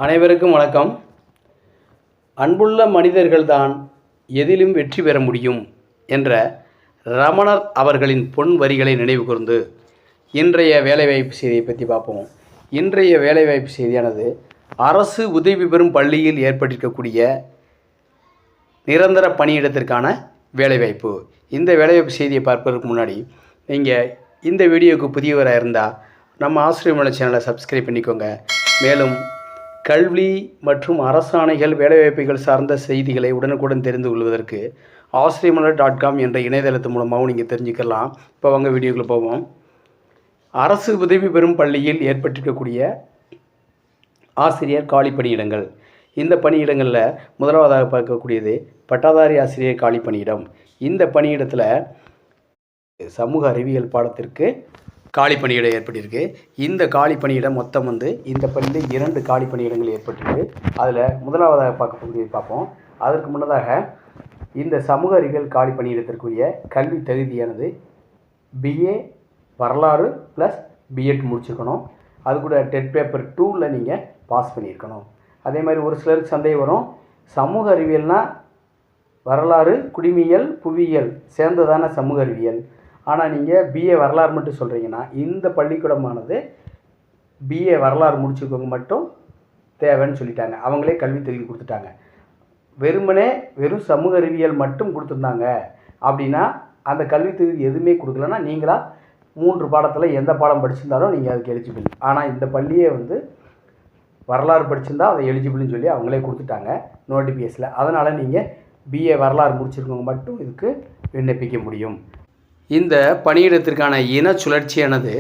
அனைவருக்கும் வணக்கம். அன்புள்ள மனிதர்கள்தான் எதிலும் வெற்றி பெற முடியும் என்ற ரமணர் அவர்களின் பொன் வரிகளை நினைவு கூர்ந்து இன்றைய வேலைவாய்ப்பு செய்தியை பற்றி பார்ப்போம். இன்றைய வேலைவாய்ப்பு செய்தியானது அரசு உதவி பெறும் பள்ளியில் ஏற்பட்டிருக்கக்கூடிய நிரந்தர பணியிடத்திற்கான வேலைவாய்ப்பு. இந்த வேலைவாய்ப்பு செய்தியை பார்ப்பதற்கு முன்னாடி நீங்கள் இந்த வீடியோவுக்கு புதியவராக இருந்தால் நம்ம ஆசிரியர் மலை சேனலை சப்ஸ்கிரைப் பண்ணிக்கோங்க. மேலும் கல்வி மற்றும் அரசாணைகள் வேலைவாய்ப்புகள் சார்ந்த செய்திகளை உடனுக்குடன் தெரிந்து கொள்வதற்கு ஆசிரியமலர்.com என்ற இணையதளத்து மூலமாகவும் நீங்கள் தெரிஞ்சுக்கலாம். இப்போ வாங்க வீடியோக்குள்ளே போவோம். அரசு உதவி பெறும் பள்ளியில் ஏற்பட்டிருக்கக்கூடிய ஆசிரியர் காலி பணியிடங்கள். இந்த பணியிடங்களில் முதலாவதாக பார்க்கக்கூடியது பட்டாதாரி ஆசிரியர் காலி பணியிடம். இந்த பணியிடத்தில் சமூக அறிவியல் பாடத்திற்கு காலி பணியிடம் ஏற்பட்டிருக்கு. இந்த காலி பணியிடம் மொத்தம் இந்த பள்ளியில் 2 காலி பணியிடங்கள் ஏற்பட்டிருக்கு. அதில் முதலாவதாக பார்ப்போம். அதற்கு முன்னதாக இந்த சமூக அறிவியல் காலி பணியிடத்திற்குரிய கல்வி தகுதியானது BA வரலாறு ப்ளஸ் பிஎட் முடிச்சிருக்கணும். அது கூட டெட் பேப்பர் 2ல் நீங்கள் பாஸ் பண்ணியிருக்கணும். அதே மாதிரி ஒரு சிலருக்கு சந்தேகம் வரும், சமூக அறிவியல்னால் வரலாறு, குடிமியல், புவியியல் சேர்ந்ததான சமூக அறிவியல். ஆனால் நீங்கள் BA வரலாறு மட்டும் சொல்கிறீங்கன்னா இந்த பள்ளிக்கூடமானது BA வரலாறு முடிச்சுக்கவங்க மட்டும் தேவைன்னு சொல்லிட்டாங்க. அவங்களே கல்வி தகுதி கொடுத்துட்டாங்க. வெறும் சமூக அறிவியல் மட்டும் கொடுத்துருந்தாங்க அப்படின்னா அந்த கல்வி தகுதி எதுவுமே கொடுக்கலன்னா நீங்களா 3 பாடத்தில் எந்த பாடம் படிச்சிருந்தாலும் நீங்கள் அதுக்கு எலிஜிபிள். ஆனால் இந்த பள்ளியே வரலாறு படிச்சிருந்தால் அதை எலிஜிபிள்னு சொல்லி அவங்களே கொடுத்துட்டாங்க நோட்டிஃபிகேஷனில். அதனால் நீங்கள் BA வரலாறு முடிச்சிருக்கவங்க மட்டும் இதுக்கு விண்ணப்பிக்க முடியும். இந்த பணியிடத்திற்கான இன சுழற்சியானது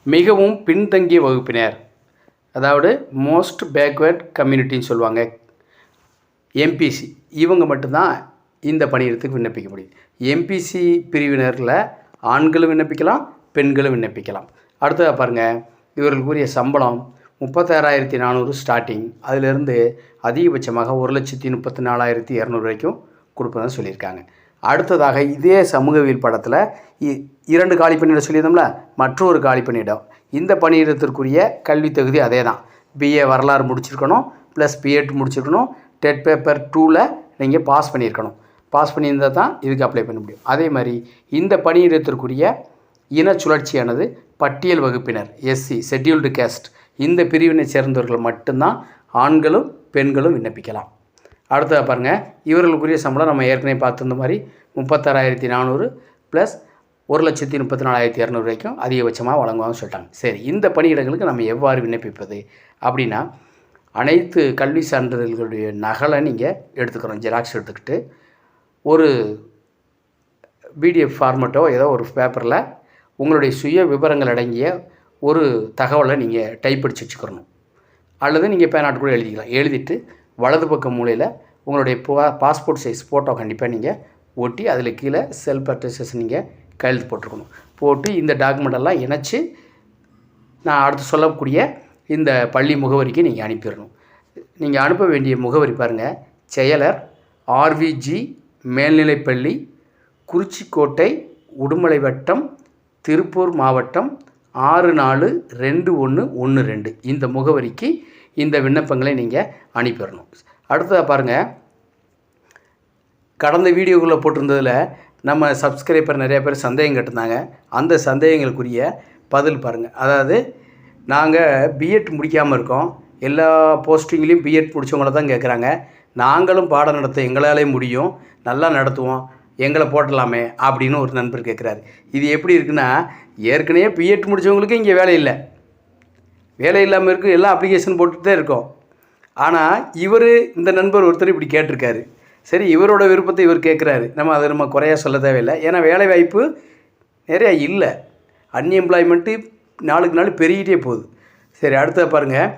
மிகவும் பின்தங்கிய வகுப்பினர், அதாவது மோஸ்ட் பேக்வேர்ட் கம்யூனிட்டின்னு சொல்லுவாங்க, MPC, இவங்க மட்டும்தான் இந்த பணியிடத்துக்கு விண்ணப்பிக்க முடியும். MPC பிரிவினரில் ஆண்களும் விண்ணப்பிக்கலாம், பெண்களும் விண்ணப்பிக்கலாம். அடுத்ததாக பாருங்கள், இவர்களுக்குரிய சம்பளம் 36,400 ஸ்டார்டிங். அதிலிருந்து அதிகபட்சமாக 1,34,200 வரைக்கும் கொடுப்பதுன்னு சொல்லியிருக்காங்க. அடுத்ததாக இதே சமூகவியல் படத்தில் 2 காலி பணியிடம் சொல்லியிருந்தோம்ல, மற்றொரு காலி பணியிடம். இந்த பணியிடத்திற்குரிய கல்வி தகுதி அதே தான். BA வரலாறு முடிச்சிருக்கணும் ப்ளஸ் பிஎட் முடிச்சிருக்கணும். டெட் பேப்பர் 2ல் நீங்கள் பாஸ் பண்ணியிருக்கணும். பாஸ் பண்ணியிருந்தால் தான் இதுக்கு அப்ளை பண்ண முடியும். அதே மாதிரி இந்த பணியிடத்திற்குரிய இன சுழற்சியானது பட்டியல் வகுப்பினர், SC ஷெட்யூல்டு கேஸ்ட், இந்த பிரிவினை சேர்ந்தவர்கள் மட்டும்தான் ஆண்களும் பெண்களும் விண்ணப்பிக்கலாம். அடுத்ததாக பாருங்கள், இவர்களுக்குரிய சம்பளம் நம்ம ஏற்கனவே பார்த்துருந்த மாதிரி 36,400 ப்ளஸ் 1,34,200 வரைக்கும் அதிகபட்சமாக வழங்குவாங்கன்னு சொல்லிட்டாங்க. சரி, இந்த பணியிடங்களுக்கு நம்ம எவ்வாறு விண்ணப்பிப்பது அப்படின்னா, அனைத்து கல்வி சான்றிதழ்களுடைய நகலை நீங்கள் எடுத்துக்கிறோம். ஜெராக்ஸ் எடுத்துக்கிட்டு ஒரு PDF ஃபார்மேட்டோ ஏதோ ஒரு பேப்பரில் உங்களுடைய சுய விவரங்கள் அடங்கிய ஒரு தகவலை நீங்கள் டைப் அடித்து வச்சுக்கிறணும். அல்லது நீங்கள் பேனாட் கூட எழுதிக்கலாம். எழுதிட்டு வலது பக்க மூலையில் உங்களுடைய பாஸ்போர்ட் சைஸ் ஃபோட்டோ கண்டிப்பாக நீங்கள் ஒட்டி அதில் கீழே செல்ஃப் அட்டஸ்டேஷன் நீங்கள் கையெழுத்து போட்டிருக்கணும். போட்டு இந்த டாக்குமெண்டெல்லாம் இணைச்சி நான் அடுத்து சொல்லக்கூடிய இந்த பள்ளி முகவரிக்கு நீங்கள் அனுப்பிடணும். நீங்கள் அனுப்ப வேண்டிய முகவரி பாருங்கள், செயலர் RVG மேல்நிலைப்பள்ளி, குறிச்சிக்கோட்டை, உடுமலை வட்டம், திருப்பூர் மாவட்டம் 642112. இந்த முகவரிக்கு இந்த விண்ணப்பங்களை நீங்கள் அனுப்பிடணும். அடுத்ததாக பாருங்கள், கடந்த வீடியோக்குள்ளே போட்டிருந்ததில் நம்ம சப்ஸ்கிரைபர் நிறைய பேர் சந்தேகம் கேட்டிருந்தாங்க. அந்த சந்தேகங்களுக்குரிய பதில் பாருங்கள். அதாவது நாங்கள் பிஎட் முடிக்காமல் இருக்கோம், எல்லா போஸ்டிங்லேயும் பிஎட் முடித்தவங்கள தான் கேட்குறாங்க. நாங்களும் பாடம் நடத்த எங்களாலே முடியும், நல்லா நடத்துவோம், எங்களை போட்டலாமே அப்படின்னு ஒரு நண்பர் கேட்குறாரு. இது எப்படி இருக்குன்னா, ஏற்கனவே பிஎட் முடித்தவங்களுக்கு இங்கே வேலை இல்லாமல் இருக்குது, எல்லாம் அப்ளிகேஷன் போட்டுட்டு தான் இருக்கோம். ஆனால் இந்த நண்பர் ஒருத்தர் இப்படி கேட்டிருக்காரு. சரி, இவரோட விருப்பத்தை இவர் கேட்குறாரு, நம்ம குறையாக சொல்ல தேவையில்லை. ஏன்னா வேலை வாய்ப்பு நிறையா இல்லை, அன்எம்ப்ளாய்மெண்ட்டு நாளுக்கு நாள் பெருகிட்டே போகுது. சரி, அடுத்தது பாருங்கள்,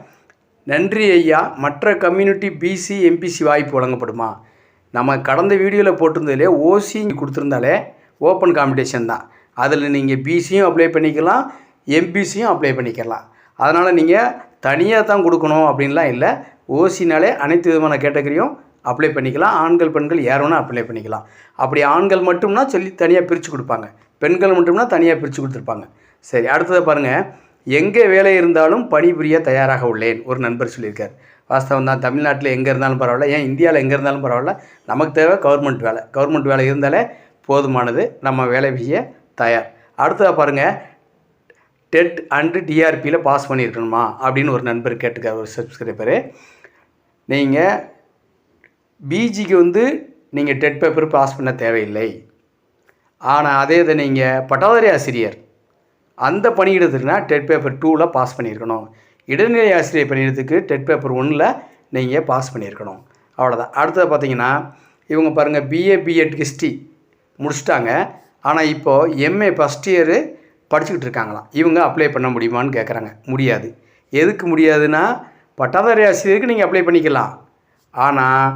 நன்றி ஐயா, மற்ற கம்யூனிட்டி BC MPC வாய்ப்பு வழங்கப்படுமா? நம்ம கடந்த வீடியோவில் போட்டிருந்ததுலே OC கொடுத்துருந்தாலே ஓப்பன் காம்படிஷன் தான். அதில் நீங்கள் BCயும் அப்ளை பண்ணிக்கலாம், MPCயும் அப்ளை பண்ணிக்கலாம். அதனால் நீங்கள் தனியாக தான் கொடுக்கணும் அப்படின்லாம் இல்லை. OCனாலே அனைத்து விதமான கேட்டகரியும் அப்ளை பண்ணிக்கலாம். ஆண்கள் பெண்கள் யார் வேணால் அப்ளை பண்ணிக்கலாம். அப்படி ஆண்கள் மட்டும்னா சொல்லி தனியாக பிரித்து கொடுப்பாங்க, பெண்கள் மட்டும்னா தனியாக பிரித்து கொடுத்துருப்பாங்க. சரி, அடுத்ததை பாருங்கள், எங்கே வேலை இருந்தாலும் பணிபுரிய தயாராக உள்ளேன் ஒரு நண்பர் சொல்லியிருக்கார். வாஸ்தவம் தான். தமிழ்நாட்டில் எங்கே இருந்தாலும் பரவாயில்ல, ஏன் இந்தியாவில் எங்கே இருந்தாலும் பரவாயில்ல, நமக்கு தேவை கவர்மெண்ட் வேலை இருந்தாலே போதுமானது. நம்ம வேலை செய்ய தயார். அடுத்ததாக பாருங்கள், டெட் அண்டு டிஆர்பியில் பாஸ் பண்ணியிருக்கணுமா அப்படின்னு ஒரு நண்பர் கேட்டுக்கார், ஒரு சப்ஸ்கிரைபரு. நீங்கள் பிஜிக்கு நீங்கள் டெட் பேப்பர் பாஸ் பண்ண தேவையில்லை. ஆனால் அதே இதை நீங்கள் பட்டதாரி ஆசிரியர் அந்த பணியிடத்துக்குனா டெட் பேப்பர் 2ல் பாஸ் பண்ணியிருக்கணும். இடைநிலை ஆசிரியர் பணியிடத்துக்கு டெட் பேப்பர் 1ல் நீங்கள் பாஸ் பண்ணியிருக்கணும். அவ்வளோதான். அடுத்தது பார்த்தீங்கன்னா, இவங்க பாருங்கள், பிஎட் ஹிஸ்ட்ரி முடிச்சிட்டாங்க. ஆனால் இப்போது எம்ஏ ஃபஸ்ட் இயரு படிச்சுக்கிட்டு இருக்காங்களாம். இவங்க அப்ளை பண்ண முடியுமான்னு கேட்குறாங்க. முடியாது. எதுக்கு முடியாதுன்னா, பட்டதாரி ஆசிரியருக்கு நீங்கள் அப்ளை பண்ணிக்கலாம். ஆனால்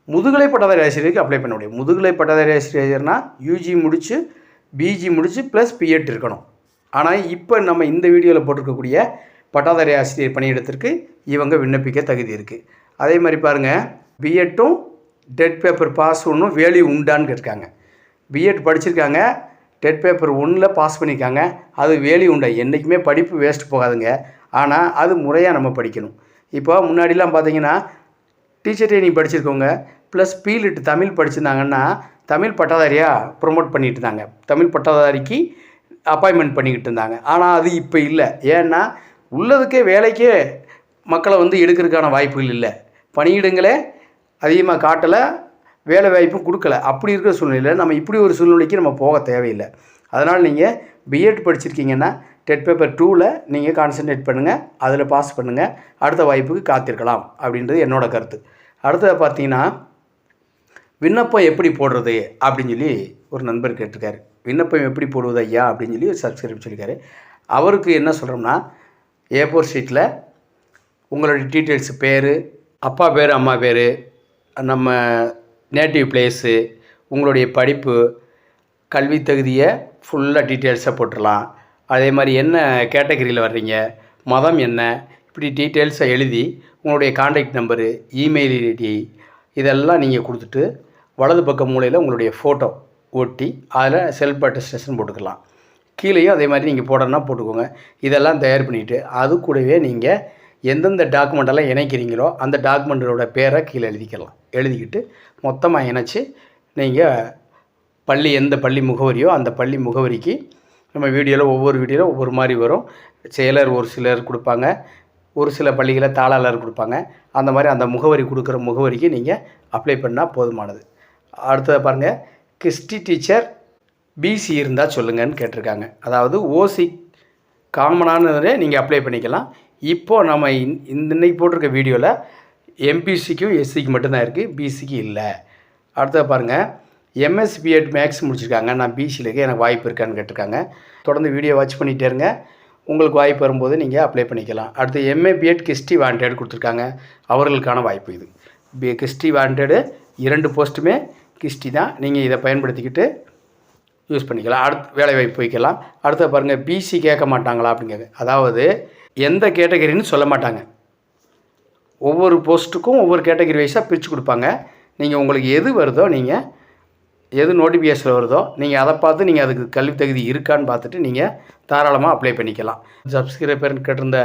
முதுகலை பட்டதாரி ஆசிரியருக்கு அப்ளை பண்ண முடியும். முதுகலை பட்டதாரி ஆசிரியர்னால் யூஜி முடித்து பிஜி முடித்து ப்ளஸ் பிஎட் இருக்கணும். ஆனால் இப்போ நம்ம இந்த வீடியோவில் போட்டிருக்கக்கூடிய பட்டதாரி ஆசிரியர் பணியிடத்திற்கு இவங்க விண்ணப்பிக்க தகுதி இருக்குது. அதே மாதிரி பாருங்கள், பிஎட்டும் டெட் பேப்பர் பாஸ் ஒன்றும் வேல்யூ உண்டான்னு கேட்டிருக்காங்க. பிஎட் படிச்சிருக்காங்க, டெட் பேப்பர் 1ல் பாஸ் பண்ணியிருக்காங்க, அது வேல்யூ உண்டா? என்றைக்குமே படிப்பு வேஸ்ட் போகாதுங்க. ஆனால் அது முறையாக நம்ம படிக்கணும். இப்போ முன்னாடிலாம் பார்த்தீங்கன்னா, டீச்சர் ட்ரைனிங் படிச்சிருக்கவங்க ப்ளஸ் பிலிட் தமிழ் படிச்சிருந்தாங்கன்னா தமிழ் பட்டதாரியாக ப்ரொமோட் பண்ணிட்டு இருந்தாங்க. தமிழ் பட்டதாரிக்கு அப்பாயின்மெண்ட் பண்ணிக்கிட்டு இருந்தாங்க. ஆனால் அது இப்போ இல்லை. ஏன்னா உள்ளதுக்கே வேலைக்கே மக்களை எடுக்கிறதுக்கான வாய்ப்புகள் இல்லை. பணியிடங்களே அதிகமாக காட்டலை, வேலை வாய்ப்பும் கொடுக்கல. அப்படி இருக்கிற சூழ்நிலையில் நம்ம இப்படி ஒரு சூழ்நிலைக்கு நம்ம போக தேவையில்லை. அதனால் நீங்கள் பிஎட் படிச்சிருக்கீங்கன்னா டெட் பேப்பர் 2ல் நீங்கள் கான்சன்ட்ரேட் பண்ணுங்கள், அதில் பாஸ் பண்ணுங்கள், அடுத்த வாய்ப்புக்கு காத்திருக்கலாம் அப்படின்றது என்னோடய கருத்து. அடுத்தது பார்த்தீங்கன்னா, விண்ணப்பம் எப்படி போடுறது அப்படின்னு சொல்லி ஒரு நண்பர் கேட்டிருக்காரு. விண்ணப்பம் எப்படி போடுவது ஐயா அப்படின்னு சொல்லி ஒரு சப்ஸ்கிரைப் சொல்லியிருக்காரு. அவருக்கு என்ன சொல்கிறோம்னா, A4 ஷீட்டில் உங்களுடைய டீட்டெயில்ஸு, பேர், அப்பா பேர், அம்மா பேர், நம்ம நேட்டிவ் பிளேஸு, உங்களுடைய படிப்பு, கல்வி தகுதியை ஃபுல்லாக டீட்டெயில்ஸாக போட்டுடலாம். அதே மாதிரி என்ன கேட்டகரியில் வர்றீங்க, மதம் என்ன, இப்படி டீட்டெயில்ஸை எழுதி உங்களுடைய கான்டாக்ட் நம்பரு, இமெயில் ஐடி இதெல்லாம் நீங்கள் கொடுத்துட்டு வலது பக்க மூலையில் உங்களுடைய ஃபோட்டோ ஒட்டி அதில் செல்ஃப் அட்டஸ்டேஷன் போட்டுக்கலாம். கீழேயும் அதே மாதிரி நீங்கள் போடணும்னா போட்டுக்கோங்க. இதெல்லாம் தயார் பண்ணிவிட்டு அது கூடவே நீங்கள் எந்தெந்த டாக்குமெண்ட்டெல்லாம் இணைக்கிறீங்களோ அந்த டாக்குமெண்ட்டோட பேரை கீழே எழுதிக்கிட்டு மொத்தமாக இணைச்சி நீங்கள் எந்த பள்ளி முகவரியோ அந்த பள்ளி முகவரிக்கு நம்ம ஒவ்வொரு வீடியோவில் ஒவ்வொரு மாதிரி வரும். செயலர் ஒரு சிலர் கொடுப்பாங்க, ஒரு சில பள்ளிகளில் தாளாளர் கொடுப்பாங்க. அந்த மாதிரி அந்த முகவரி கொடுக்குற முகவரிக்கு நீங்கள் அப்ளை பண்ணால் போதுமானது. அடுத்தது பாருங்கள், கிறிஸ்டி டீச்சர் பிசி இருந்தால் சொல்லுங்கன்னு கேட்டிருக்காங்க. அதாவது ஓசி காமனானதே நீங்கள் அப்ளை பண்ணிக்கலாம். இப்போது நம்ம இன்னைக்கு போட்டிருக்க வீடியோவில் எம்பிசிக்கும் எஸ்சிக்கு மட்டும்தான் இருக்குது, பிசிக்கு இல்லை. அடுத்தது பாருங்கள், எம்எஸ் பிஎட் மேக்ஸ் முடிச்சிருக்காங்க, நான் பிசியில் இருக்க, எனக்கு வாய்ப்பு இருக்கான்னு கேட்டிருக்காங்க. தொடர்ந்து வீடியோ வாட்ச் பண்ணிகிட்டே இருங்க, உங்களுக்கு வாய்ப்பு வரும்போது நீங்கள் அப்ளை பண்ணிக்கலாம். அடுத்து எம்ஏ பிஎட் கிறிஸ்டி வாண்டட் கொடுத்துருக்காங்க, அவர்களுக்கான வாய்ப்பு இது. கிறிஸ்டி வாண்டடு 2 போஸ்ட்டுமே கிறிஸ்டி தான். நீங்கள் இதை பயன்படுத்திக்கிட்டு யூஸ் பண்ணிக்கலாம், அடுத்து வேலை வாய்ப்பு வைக்கலாம். அடுத்த பாருங்கள், பிசி கேட்க மாட்டாங்களா அப்படிங்கிறது. அதாவது எந்த கேட்டகரின்னு சொல்ல மாட்டாங்க, ஒவ்வொரு போஸ்ட்டுக்கும் ஒவ்வொரு கேட்டகரி வைஸாக பிரித்து கொடுப்பாங்க. நீங்கள் உங்களுக்கு எது வருதோ, நீங்கள் எது நோட்டிஃபிகேஷன் வருதோ நீங்கள் அதை பார்த்து நீங்கள் அதுக்கு கல்வி தகுதி இருக்கான்னு பார்த்துட்டு நீங்கள் தாராளமாக அப்ளை பண்ணிக்கலாம். சப்ஸ்கிரைபர் கேட்டிருந்த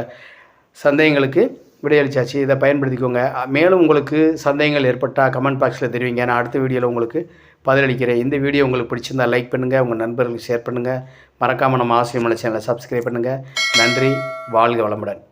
சந்தேகங்களுக்கு விடையளிச்சாச்சு, இதை பயன்படுத்திக்கோங்க. மேலும் உங்களுக்கு சந்தேகங்கள் ஏற்பட்டால் கமெண்ட் பாக்ஸில் தெரிவிங்க, நான் அடுத்த வீடியோவில் உங்களுக்கு பதிலளிக்கிறேன். இந்த வீடியோ உங்களுக்கு பிடிச்சிருந்தால் லைக் பண்ணுங்கள், உங்கள் நண்பர்களுக்கு ஷேர் பண்ணுங்கள். மறக்காமல் நம்ம ஆசிரியர் சேனலை சப்ஸ்கிரைப் பண்ணுங்கள். நன்றி, வாழ்க வளமுடன்.